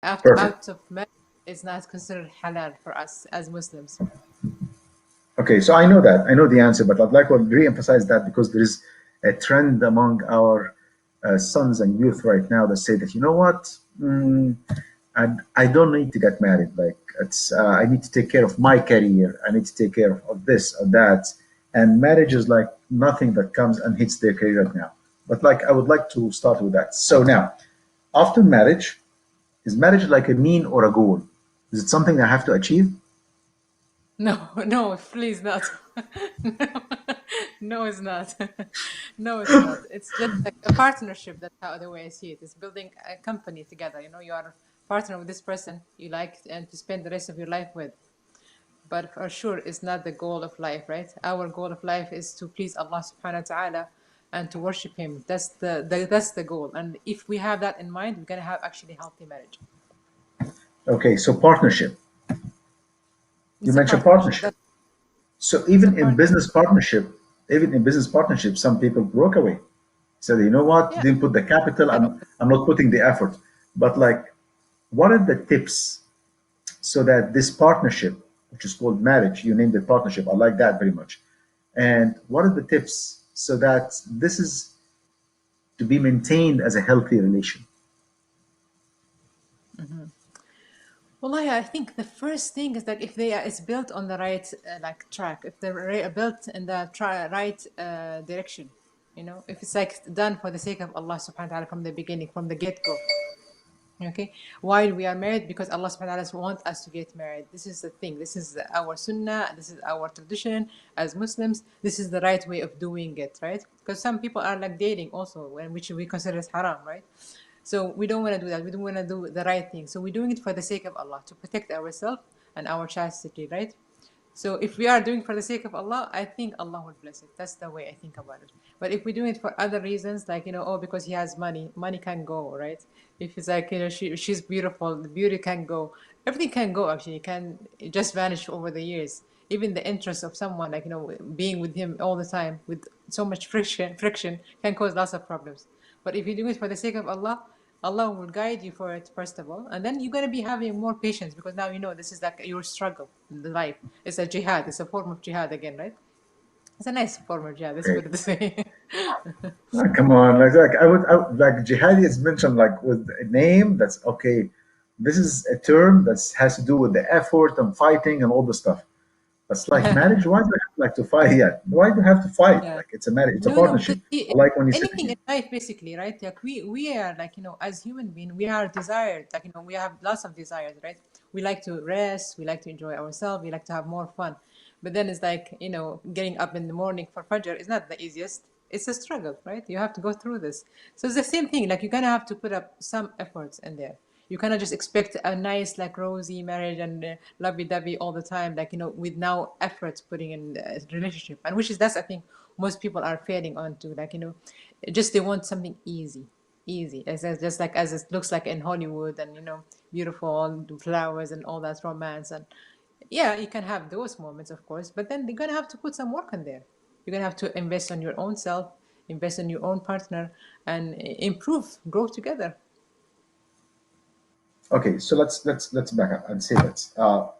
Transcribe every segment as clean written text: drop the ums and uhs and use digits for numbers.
Perfect. Out of marriage is not considered halal for us as Muslims. Okay, so I know that. I know the answer, but I'd like to re-emphasize that because there is a trend among our sons and youth right now that say that, you know what, I don't need to get married. Like I need to take care of my career. I need to take care of this or that. And marriage is like nothing that comes and hits their career right now. But like, I would like to start with that. So now, after marriage, is marriage like a mean or a goal? Is it something I have to achieve? No, no, please not. No, no, it's not. No, it's not. It's just like a partnership. That's how the way I see it. It's building a company together. You know, you are a partner with this person you like and to spend the rest of your life with. But for sure, it's not the goal of life, right? Our goal of life is to please Allah subhanahu wa ta'ala and to worship Him. That's the goal. And if we have that in mind, we're gonna have actually healthy marriage. Okay, so partnership. You It's a mentioned partnership. partnership. That's So it's a even in business partnership, some people broke away. Said, you know what, yeah. didn't put the capital, I'm not putting the effort. But like, what are the tips so that this partnership, which is called marriage, you named it partnership, I like that very much. And what are the tips so that this is to be maintained as a healthy relation? Well, I think the first thing is that if they are, it's built on the right like track, if they're built in the right direction, you know, if it's like done for the sake of Allah subhanahu wa ta'ala from the beginning, from the get-go. Okay, why we are married? Because Allah subhanahu wa ta'ala wants us to get married. This is the thing. This is our sunnah. This is our tradition as Muslims. This is the right way of doing it, right? Because some people are like dating also, which we consider as haram, right? So we don't want to do that. We don't want to do the right thing. So we're doing it for the sake of Allah, to protect ourselves and our chastity, right? So if we are doing for the sake of Allah, I think Allah will bless it. That's the way I think about it. But if we do it for other reasons, like, you know, oh, because he has money, money can go, right? If it's like, you know, she's beautiful, the beauty can go. Everything can go, actually. It can just vanish over the years. Even the interest of someone, like, you know, being with him all the time with so much friction can cause lots of problems. But if you do it for the sake of Allah, Allah will guide you for it, first of all. And then you're going to be having more patience because now you know this is like your struggle in the life. It's a jihad. It's a form of jihad again, right? It's a nice form of jihad. Let's Okay. put it this way. Come on, like like jihadi is mentioned like with a name that's okay. This is a term that has to do with the effort and fighting and all the stuff. That's like marriage. Why do I have like to fight? Yeah, why do I have to fight? Yeah. Like it's a marriage, it's a No, no, partnership. because see, I like when you say, anything in life, basically, right? Like we are like, you know, as human being, we are desired. Like, you know, we have lots of desires, right? We like to rest, we like to enjoy ourselves, we like to have more fun. But then it's like, you know, getting up in the morning for Fajr is not the easiest. It's a struggle, right? You have to go through this. So it's the same thing. Like you're gonna have to put up some efforts in there. You cannot just expect a nice, like rosy marriage and lovey-dovey all the time, like, you know, with no efforts putting in the relationship. And which is that's I think most people are failing on to, like, you know, just they want something easy, as just like as it looks like in Hollywood, and you know, beautiful flowers and all that romance. And yeah, you can have those moments, of course, but then you're gonna have to put some work in there. You're gonna have to invest on your own self, invest in your own partner, and improve, grow together. okay, so let's back up and say that.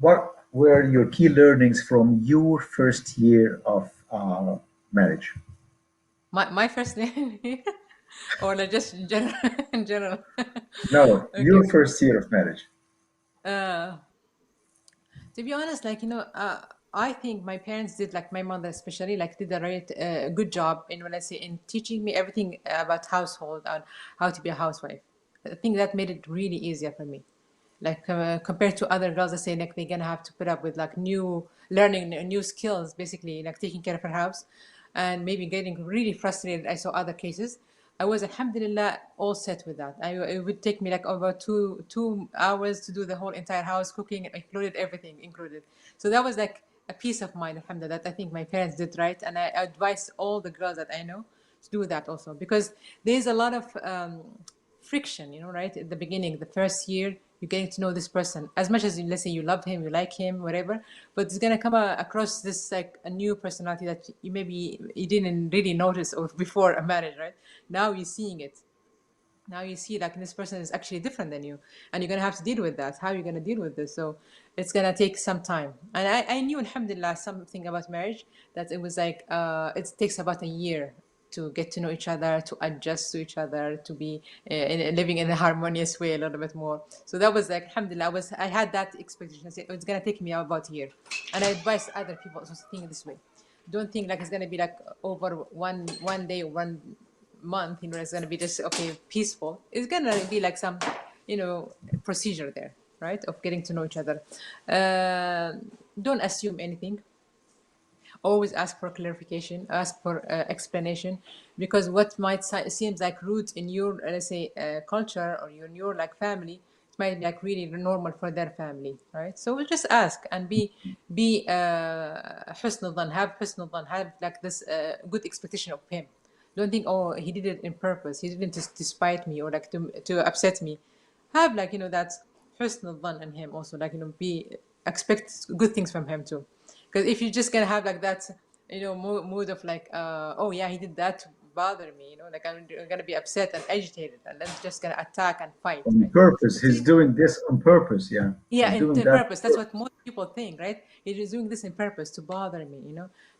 What were your key learnings from your first year of marriage? My first name, or like just in general, in general. No, Okay. your first year of marriage. Uh, to be honest, like, you know, I think my parents did, like my mother especially, like did a right good job in, when I say, in teaching me everything about household and how to be a housewife. I think that made it really easier for me. Like compared to other girls that say like they're gonna have to put up with like new learning new skills, basically like taking care of her house, and maybe getting really frustrated. I saw other cases. I was, alhamdulillah, all set with that. It would take me like over two hours to do the whole entire house, cooking included, everything included. So that was like a peace of mind, alhamdulillah, that I think my parents did right, and I advise all the girls that I know to do that also, because there's a lot of friction, you know, right? At the beginning, the first year, you're getting to know this person as much as you, let's say you love him, you like him, whatever, but it's gonna come across this like a new personality that you maybe you didn't really notice or before a marriage, right? Now you're seeing it. Now you see like this person is actually different than you, and you're gonna have to deal with that. How are you gonna deal with this? So it's gonna take some time. And I knew, alhamdulillah, something about marriage, that it was like it takes about a year to get to know each other, to adjust to each other, to be living in a harmonious way a little bit more. So that was like, alhamdulillah, I had that expectation. I said, oh, it's gonna take me about a year. And I advise other people also to think this way. Don't think like it's gonna be like over one day or 1 month, it's gonna be just okay, peaceful. It's gonna be like some, procedure there, right? Of getting to know each other. Uh, don't assume anything. Always ask for clarification, ask for explanation, because what might seems like rude in your, let's say, culture, or your like family, it might be like really normal for their family, right? So we'll just ask and be حسن الظن, have حسن الظن, have like this good expectation of him. Don't think, oh, he did it in purpose, he didn't just despite me, or like to upset me. Have like, that حسن الظن in him also, like, be expect good things from him too. Because if you're just gonna have like that, mood of like, oh yeah, he did that to bother me, like I'm gonna be upset and agitated, and then just gonna attack and fight, On right? purpose. It's He's really, doing this on purpose. Yeah, yeah, he's in doing that. purpose. That's what most people think, right? He is doing this in purpose to bother me.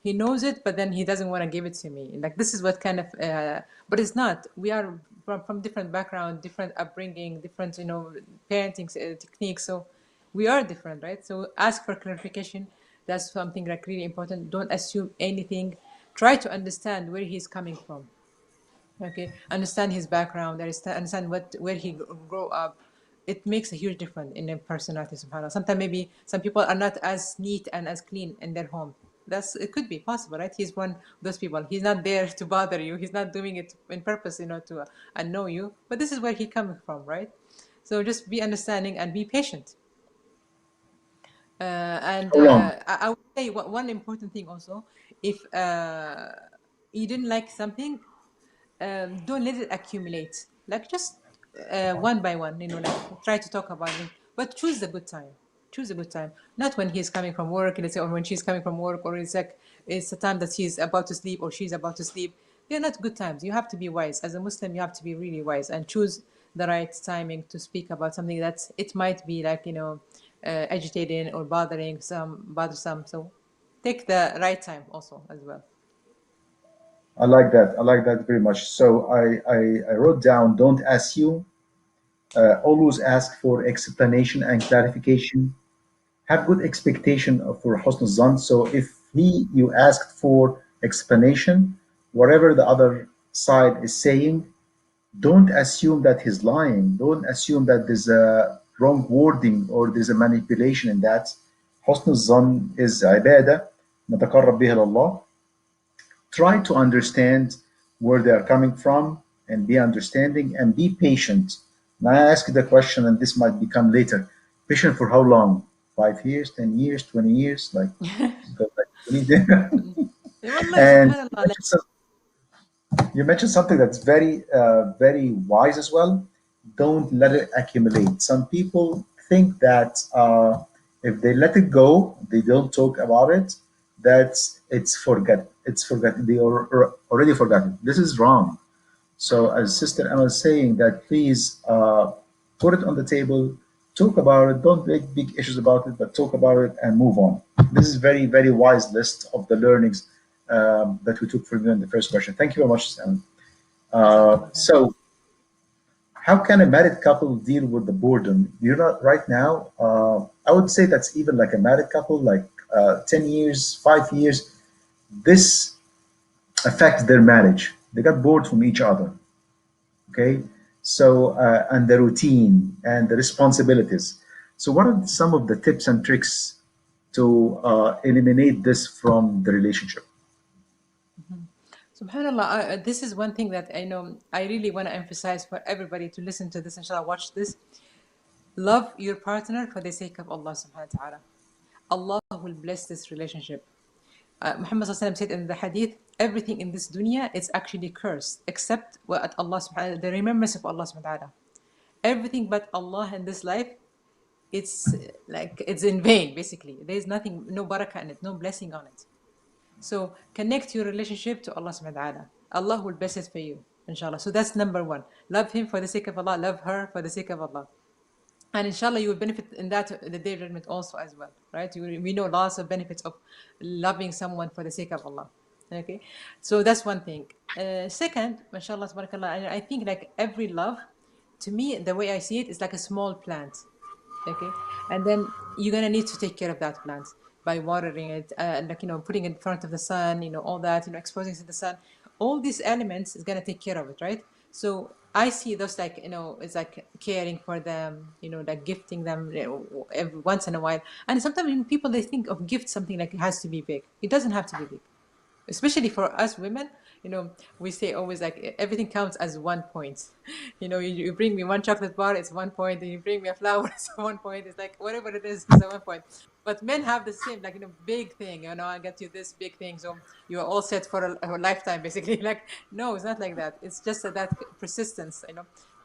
He knows it, but then he doesn't want to give it to me. Like this is what kind of, but it's not. We are from different background, different upbringing, different, parenting techniques. So we are different, right? So ask for clarification. That's something like really important. Don't assume anything. Try to understand where he's coming from. Okay, understand his background, understand where he grow up. It makes a huge difference in their personality, subhanAllah. Sometimes maybe some people are not as neat and as clean in their home. It could be possible, right? He's one of those people. He's not there to bother you. He's not doing it in purpose, to annoy you. But this is where he coming from, right? So just be understanding and be patient. And How long? I would say one important thing also, if you didn't like something, don't let it accumulate. Like just one by one, like try to talk about it, but choose the good time. Choose a good time, not when he's coming from work, let's say, or when she's coming from work, or it's like it's the time that he's about to sleep or she's about to sleep. They're not good times. You have to be wise. As a Muslim, you have to be really wise and choose the right timing to speak about something that it might be like, agitating or bothersome. So take the right time also as well. I like that. I like that very much. So I wrote down, don't assume. Always ask for explanation and clarification. Have good expectation for Husn Zan. So if you asked for explanation, whatever the other side is saying, don't assume that he's lying. Don't assume that there's a wrong wording or there's a manipulation in that. حسن الظن is عبادة نتقرب بها إلى الله. Try to understand where they are coming from and be understanding and be patient. Now I ask you the question, and this might become later. Patient for how long? 5 years, 10 years, 20 years? Like, because like we need Wallah, and subhanallah. you mentioned something that's very, very wise as well. Don't let it accumulate. Some people think that if they let it go, they don't talk about it. That's it's forget. It's forgotten. They are already forgotten. This is wrong. So, as Sister Emma is saying, that please put it on the table, talk about it. Don't make big issues about it, but talk about it and move on. This is very, very wise list of the learnings that we took from you in the first question. Thank you very much, Sister Emma. Jazakallah khair. So, how can a married couple deal with the boredom? You know, right now, I would say that's even like a married couple, like 10 years, 5 years, this affects their marriage. They got bored from each other. Okay. So, and the routine and the responsibilities. So, what are some of the tips and tricks to eliminate this from the relationship? Subhanallah, this is one thing that I know I really want to emphasize for everybody to listen to this, inshallah, watch this. Love your partner for the sake of Allah subhanahu wa ta'ala. Allah will bless this relationship. Muhammad sallallahu alaihi wasallam said in the hadith, everything in this dunya is actually cursed except what Allah subhanahu wa ta'ala, the remembrance of Allah subhanahu wa ta'ala. Everything but Allah in this life, it's like it's in vain, basically. There's nothing, no barakah in it, no blessing on it. So connect your relationship to Allah subhanahu wa ta'ala. Allah will bless it for you. inshallah. So that's number one. Love him for the sake of Allah, love her for the sake of Allah. And inshallah, you will benefit in that the day of judgment also as well, right? We know lots of benefits of loving someone for the sake of Allah. Okay, so that's one thing. Second, mashallah, tabarakallah, I think like every love, to me, the way I see it is like a small plant. Okay, and then you're gonna need to take care of that plant by watering it, like putting it in front of the sun, all that, exposing it to the sun. All these elements is gonna take care of it, right? So I see those like it's like caring for them, like gifting them, every once in a while. And sometimes when people they think of gift something like it has to be big. It doesn't have to be big, especially for us women. We say always like everything counts as 1 point. You bring me one chocolate bar, it's 1 point, and you bring me a flower, it's 1 point. It's like whatever it is a 1 point. But men have the same, like big thing. I get you this big thing, so you're all set for a lifetime basically. Like, no, it's not like that. It's just that persistence.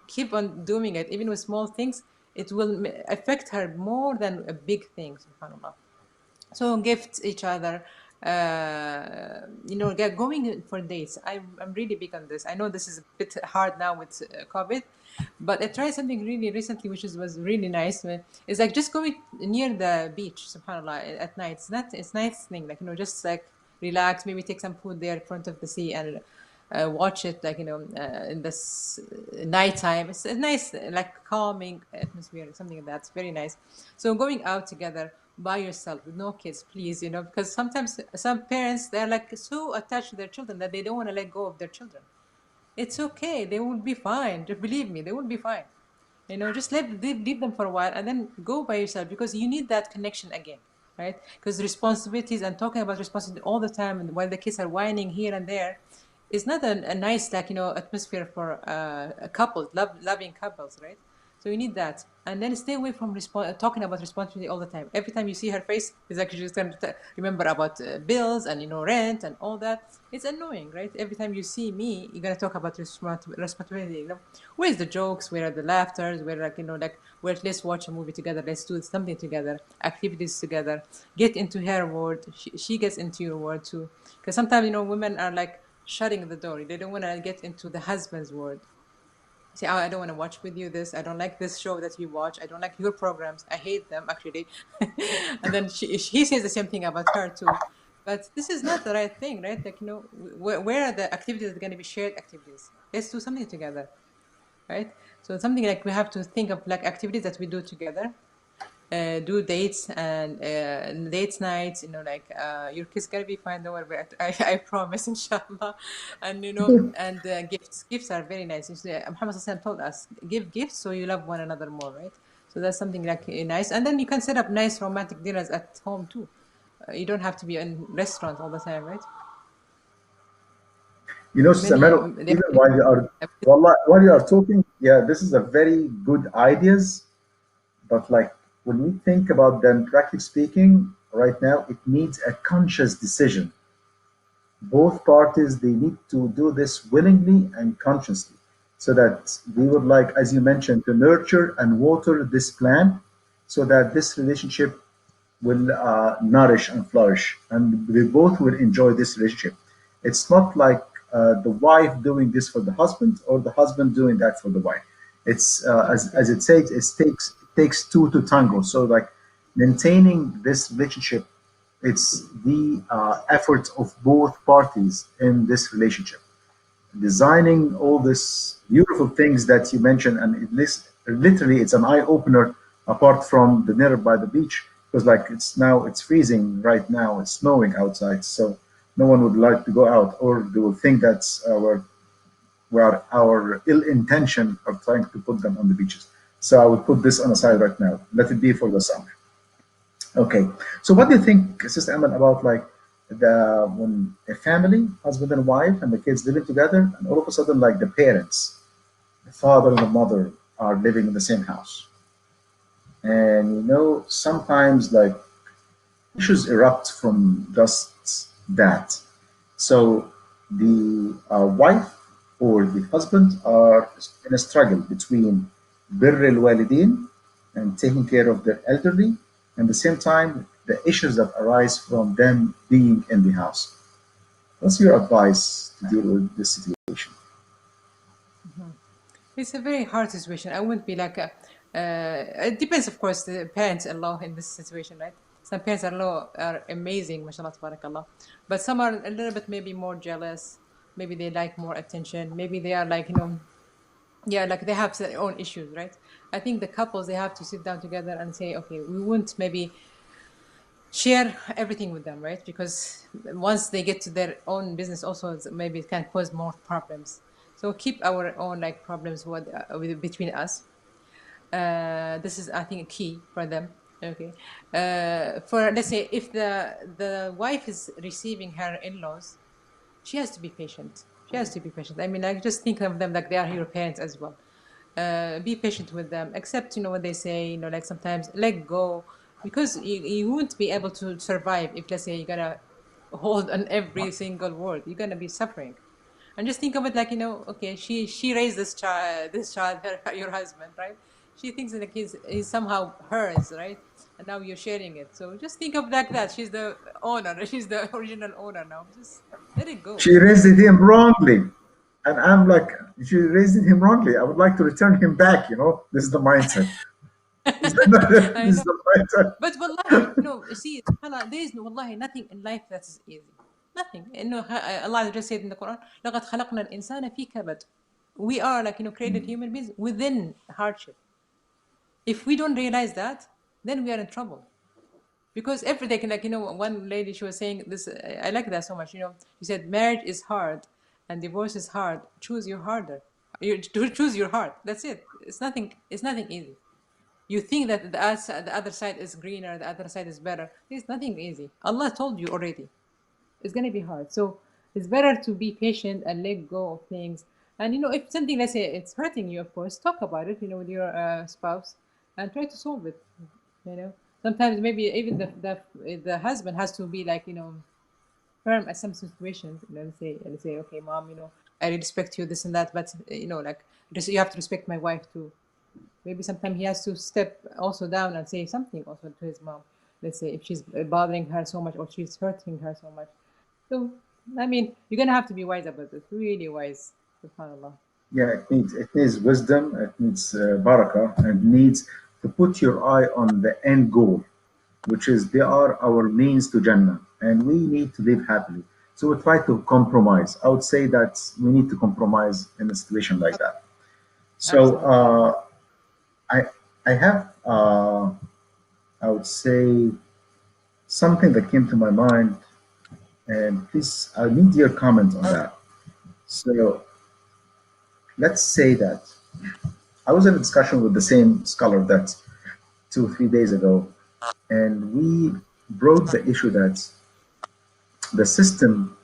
Keep on doing it, even with small things. It will affect her more than a big thing, subhanallah. So gift each other, going for dates. I'm really big on this. I know this is a bit hard now with COVID, but I tried something really recently which was really nice. It's like just going near the beach, subhanallah, at night. It's nice thing, like just like relax, maybe take some food there in front of the sea and watch it, like in this nighttime. It's a nice, like calming atmosphere, something like that. It's very nice. So going out together by yourself with no kids, please, because sometimes some parents, they're like so attached to their children that they don't want to let go of their children. It's okay, they will be fine. Just believe me, they will be fine. Just leave them for a while and then go by yourself, because you need that connection again, right? Because responsibilities, and talking about responsibility all the time, and while the kids are whining here and there, is not a nice, like atmosphere for a couple, loving couples, right? So you need that, and then stay away from talking about responsibility all the time. Every time you see her face, it's like she's just going to remember about bills and rent and all that. It's annoying, right? Every time you see me, you're gonna talk about responsibility. Where's the jokes? Where are the laughters? Where, like like, where, let's watch a movie together. Let's do something together. Activities together. Get into her world. She gets into your world too. Because sometimes women are like shutting the door. They don't want to get into the husband's world. Say, oh, I don't want to watch with you this. I don't like this show that you watch. I don't like your programs. I hate them, actually. And then he says the same thing about her too. But this is not the right thing, right? Like, where are the activities that are going to be shared activities? Let's do something together, right? So it's something like we have to think of like activities that we do together, do dates and dates nights, like your kids gonna be fine, don't worry. I promise, inshallah. And and gifts are very nice. Muhammad Sallallahu told us, give gifts so you love one another more, right? So that's something like nice. And then you can set up nice romantic dinners at home too. You don't have to be in restaurants all the time, right? Sister Many Melo, even while you are talking, yeah, this is a very good ideas. But like when we think about them, practically speaking, right now, it needs a conscious decision. Both parties, they need to do this willingly and consciously, so that they would, like as you mentioned, to nurture and water this plant, so that this relationship will nourish and flourish, and they both will enjoy this relationship. It's not like the wife doing this for the husband, or the husband doing that for the wife. It's as it says, it takes two to tango. So like maintaining this relationship, it's the effort of both parties in this relationship, designing all these beautiful things that you mentioned. And literally it's an eye opener, apart from the dinner by the beach, because like it's freezing right now, it's snowing outside, so no one would like to go out, or they will think that's our ill intention of trying to put them on the beaches. So I would put this on a side right now, let it be for the summer. Okay. So what do you think, Sister Amal, about like the when a family, husband and wife, and the kids living together, and all of a sudden, like the parents, the father and the mother, are living in the same house, and sometimes like issues erupt from just that. So the wife or the husband are in a struggle between birr al walidin and taking care of their elderly, and at the same time, the issues that arise from them being in the house. What's your advice to deal with this situation? It's a very hard situation. I wouldn't be like a. It depends, of course, the parents-in-law in this situation, right? Some parents-in-law are amazing, mashallah, tabarakallah. But some are a little bit maybe more jealous. Maybe they like more attention. Maybe they are like, yeah, like they have their own issues, right? I think the couples, they have to sit down together and say, okay, we won't maybe share everything with them, right? Because once they get to their own business, also maybe it can cause more problems. So keep our own like problems between us. This is, I think, key for them. Okay. For, let's say, if the wife is receiving her in-laws, she has to be patient. She has to be patient. I mean, I just think of them like they are your parents as well. Be patient with them. Accept, what they say. Like sometimes let go, because you won't be able to survive if, let's say, you're gonna hold on every single word. You're gonna be suffering. And just think of it like, okay, she raised this child, your husband, right? She thinks that the kid is somehow hers, right? And now you're sharing it. So just think of like that. She's the owner. She's the original owner now. Just let it go. She raised him wrongly. And I'm like, she raised him wrongly. I would like to return him back, This is the mindset. I This know. is the mindset. But wallahi, see, there is wallahi nothing in life that is easy. Nothing. Allah just said in the Quran, لَقَدْ خَلَقْنَا الْإِنسَانَ فِي كَبَدٍ. We are like, created human beings within hardship. If we don't realize that, then we are in trouble. Because every day, like, one lady, she was saying this, I like that so much. She said, marriage is hard and divorce is hard. Choose your harder. Choose your heart. That's it. It's nothing easy. You think that the other side is greener, the other side is better. There's nothing easy. Allah told you already. It's gonna be hard. So it's better to be patient and let go of things. And if something, let's say, it's hurting you, of course, talk about it, with your spouse, and try to solve it. You know, sometimes maybe even the husband has to be like, firm at some situations. Let's say, okay, mom, I respect you, this and that, but like, just you have to respect my wife too. Maybe sometimes he has to step also down and say something also to his mom. Let's say if she's bothering her so much or she's hurting her so much. So, I mean, you're gonna have to be wise about this. Really wise. Subhanallah. Yeah, it needs wisdom, it needs barakah, and needs to put your eye on the end goal, which is they are our means to Jannah, and we need to live happily. So we try to compromise. I would say that we need to compromise in a situation like that. So Absolutely. I I have I would say something that came to my mind, and please I need your comment on that. So let's say that I was in a discussion with the same scholar that 2 or 3 days ago, and we brought the issue that the system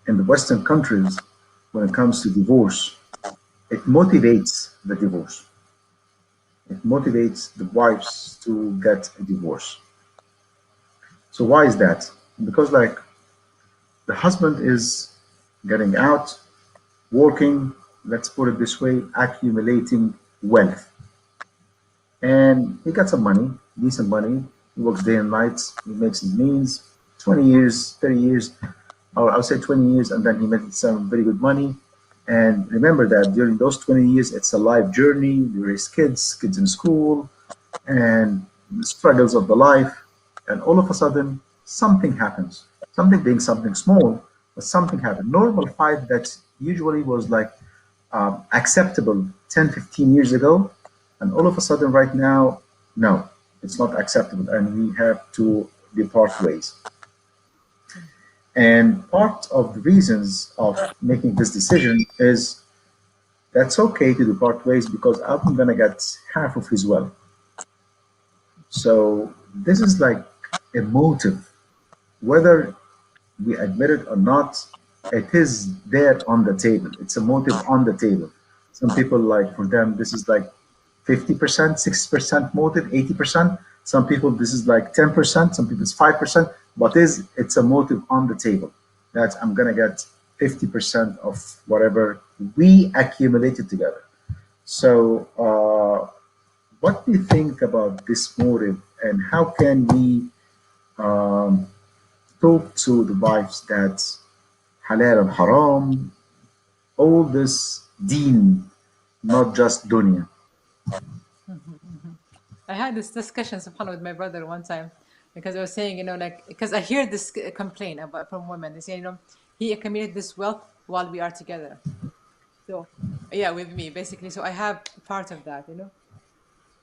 in the Western countries, when it comes to divorce, it motivates the divorce. It motivates the wives to get a divorce. So why is that? Because like the husband is getting out, working, let's put it this way, accumulating wealth. And he got some money, decent money. He works day and night. He makes his means. 20 years, 30 years, or I'll say 20 years, and then he made some very good money. And remember that during those 20 years, it's a life journey. You raise kids in school, and the struggles of the life. And all of a sudden, something happens. Something being something small, but something happened. Normal fight that usually was like acceptable 10, 15 years ago. And all of a sudden, right now, no, it's not acceptable. And we have to depart ways. And part of the reasons of making this decision is that's okay to depart ways because I'm going to get half of his wealth. So this is like a motive, whether we admit it or not, it is there on the table. It's a motive on the table. Some people like for them this is like 50%, 60% motive, 80%. Some people this is like 10%, some people it's 5%, but it's a motive on the table that I'm gonna get 50% of whatever we accumulated together. So what do you think about this motive and how can we um, talk to the wives that halal and haram, all this deen not just dunya. I had this discussion, subhanAllah, with my brother one time because I was saying, like, because I hear this complaint about from women. They say, he accumulated this wealth while we are together. So, yeah, with me, basically. So I have part of that.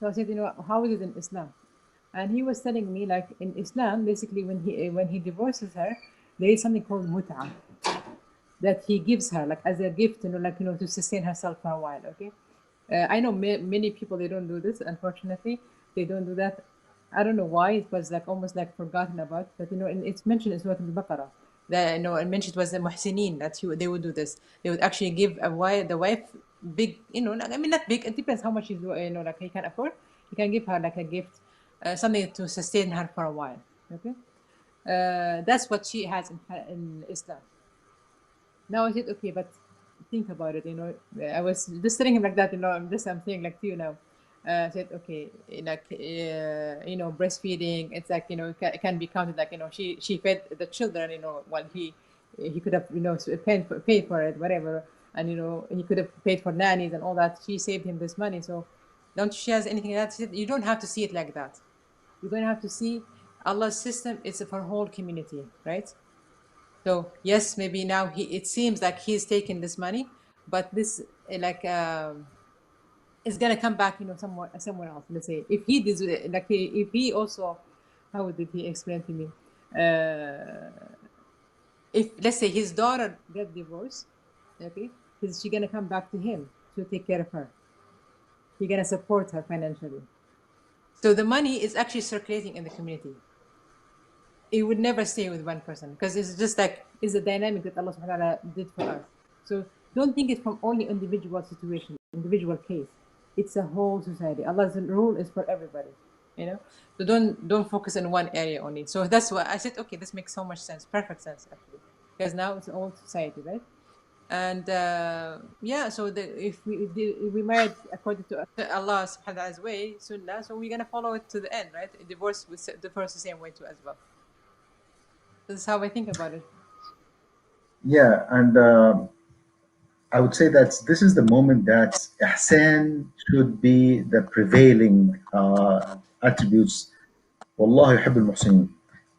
So I said, how is it in Islam? And he was telling me, like, in Islam, basically, when he divorces her, there is something called mut'ah that he gives her, like, as a gift, like, to sustain herself for a while. Okay. I know many people, they don't do this. Unfortunately, they don't do that. I don't know why. It was like almost like forgotten about. But and it's mentioned in Surah Al-Baqarah that it mentioned it was the muhsinin that they would do this. They would actually give the wife big, like, I mean, not big. It depends how much like he can afford. He can give her like a gift, something to sustain her for a while. Okay, that's what she has in Islam. Now I said, okay, but think about it. I was just telling him like that. I'm saying like to you now. I said, okay, like breastfeeding. It's like it can be counted like she fed the children. While he could have paid for it, whatever, and he could have paid for nannies and all that. She saved him this money. So don't she has anything like that? She said, you don't have to see it like that. You're going to have to see Allah's system. It's for whole community, right? So yes, maybe now it seems like he's taking this money, but this like is gonna come back, somewhere else. Let's say if he did like if he also, how did he explain to me? If let's say his daughter get divorced, okay, is she gonna come back to him to take care of her? He gonna support her financially. So the money is actually circulating in the community. It would never stay with one person because it's just like it's a dynamic that Allah subhanahu wa ta'ala did for us. So don't think it's from only individual situation, individual case. It's a whole society. Allah's rule is for everybody. You know? So don't focus on one area only. So that's why I said, okay, this makes so much sense, perfect sense actually. Because now it's a whole society, right? And yeah, so if we married according to Allah subhanahu wa ta'ala's way, sunnah, so we're gonna follow it to the end, right? Divorce with divorce the same way too as well. This is how I think about it. Yeah, and I would say that this is the moment that ihsan should be the prevailing attributes. Wallah yuhib al-muhsinin.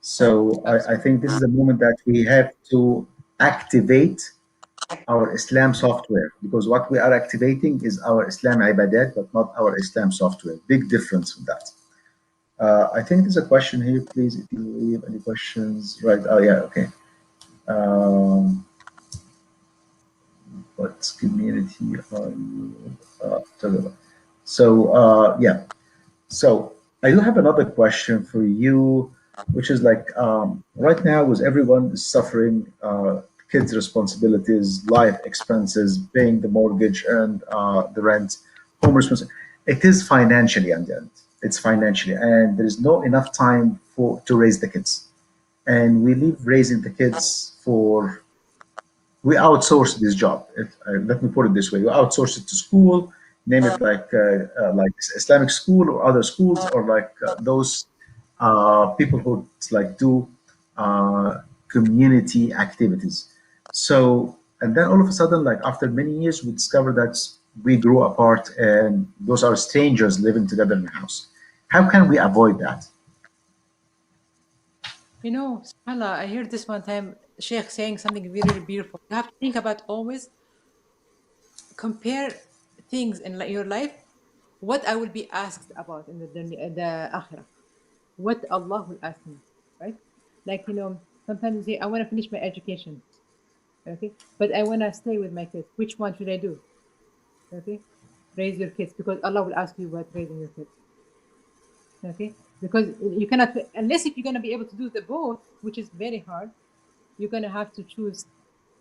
So I Absolutely. think this is the moment that we have to activate our Islam software, because what we are activating is our Islam ibadat, but not our Islam software. Big difference with that. I think there's a question here, please. If you leave any questions, right? Oh yeah, okay. Um, what community are you talking about? So yeah, so I do have another question for you, which is like right now, with everyone is suffering, kids' responsibilities, life expenses, paying the mortgage and the rent, home responsibility. It is financially, and it's financially, and there is no enough time for to raise the kids, and we leave raising the kids for we outsource this job. Let me put it this way: we outsource it to school, name it like Islamic school or other schools, or like those people who like do uh, community activities. So, and then all of a sudden, like after many years, we discover that we grew apart, and those are strangers living together in the house. How can we avoid that? SubhanAllah, I heard this one time, Sheikh saying something really, really beautiful. You have to think about always compare things in your life, what I will be asked about in the akhirah, what Allah will ask me, right? Like, sometimes you say, I want to finish my education, okay? But I want to stay with my kids. Which one should I do? Okay? Raise your kids because Allah will ask you about raising your kids. Okay? Because you cannot, unless if you're going to be able to do the both, which is very hard, you're going to have to choose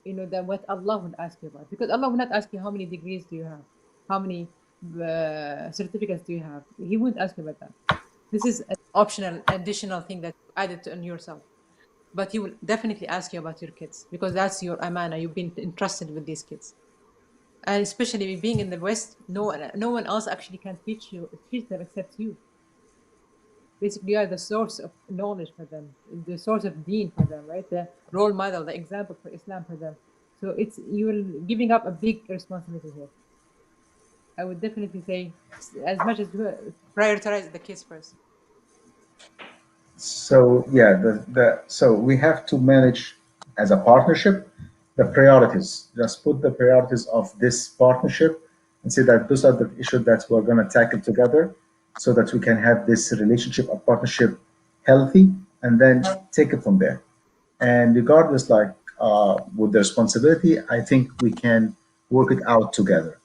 that what Allah would ask you about, because Allah will not ask you how many degrees do you have, how many certificates do you have. He wouldn't ask you about that. This is an optional additional thing that you added on yourself, but He will definitely ask you about your kids because that's your amana. You've been entrusted with these kids, and especially being in the West, no one else actually can teach them except you. Basically, you are the source of knowledge for them, the source of deen for them, right? The role model, the example for Islam for them. So you're giving up a big responsibility here. I would definitely say as much as prioritize the kids first. So yeah, so we have to manage as a partnership the priorities. Just put the priorities of this partnership and say that those are the issues that we're going to tackle together, so that we can have this relationship or partnership healthy, and then take it from there. And regardless, like with the responsibility, I think we can work it out together.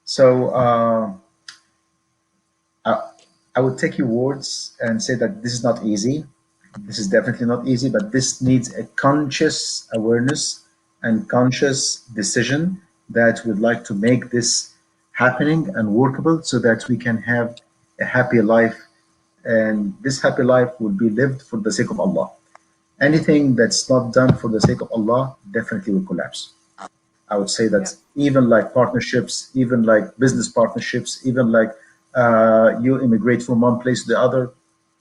So I, I would take your words and say that this is not easy. This is definitely not easy, but this needs a conscious awareness and conscious decision that we'd like to make this happening and workable so that we can have a happy life. And this happy life will be lived for the sake of Allah. Anything that's not done for the sake of Allah definitely will collapse. I would say Yeah. that even like partnerships, even like business partnerships, even like you immigrate from one place to the other.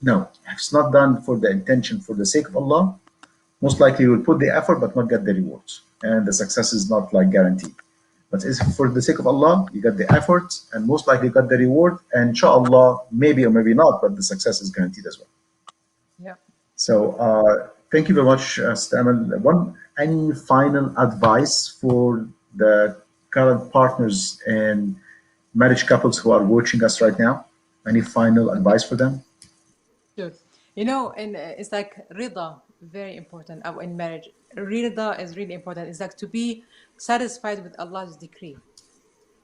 No, if it's not done for the intention, for the sake of Allah, most likely you will put the effort but not get the rewards. And the success is not like guaranteed. But if for the sake of Allah, you get the effort and most likely you got the reward. And inshallah, maybe or maybe not, but the success is guaranteed as well. Yeah. So thank you very much, Stamal. Any final advice for the current partners and marriage couples who are watching us right now? Any final advice for them? Sure. You know, and it's like rida, very important in marriage. Rida is really important. It's like to be satisfied with Allah's decree.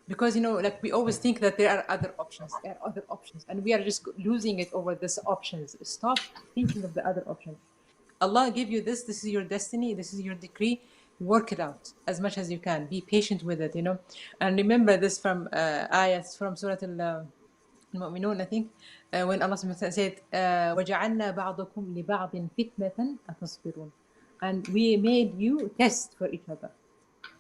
Because, you know, like we always think that there are other options, there are other options, and we are just losing it over this options. Stop thinking of the other options. Allah gave you this. This is your destiny. This is your decree. Work it out as much as you can. Be patient with it, you know. And remember this from ayats from Surah المؤمنون, I think, when Allah subhanahu wa ta'ala said, وَجَعَلْنَا بَعْضَكُمْ لِبَعْضٍ فِتْنَةً أَتَصْبِرُونَ. And we made you test for each other.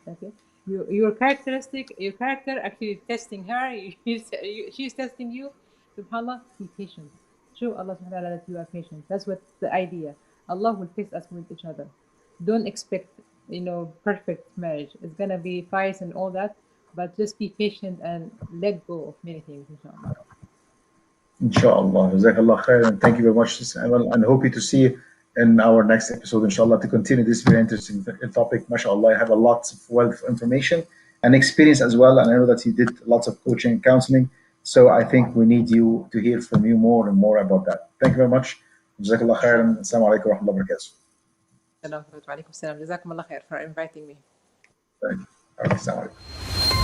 Okay, your characteristic, your character actually testing her. She's testing you. Subhanallah, be patient. Show Allah subhanahu wa ta'ala that you are patient. That's what the idea. Allah will test us with each other. Don't expect, you know, perfect marriage. It's gonna be fights and all that, but just be patient and let go of many things, inshallah. Inshallah. Jazakallah khair. And thank you very much, Amal. And hope to see you in our next episode, inshallah, to continue this very interesting topic. MashaAllah, I have a lot of wealth of information and experience as well. And I know that you did lots of coaching and counseling. So I think we need you to hear from you more and more about that. Thank you very much. Jazakallah khair. Inshallah. Assalamu alaikum wa rahmatullahi wa barakatuh. Salam. Wa alaikum salam. Jazakum Allah khair for inviting me. Thank you. All right, assalamu alaikum.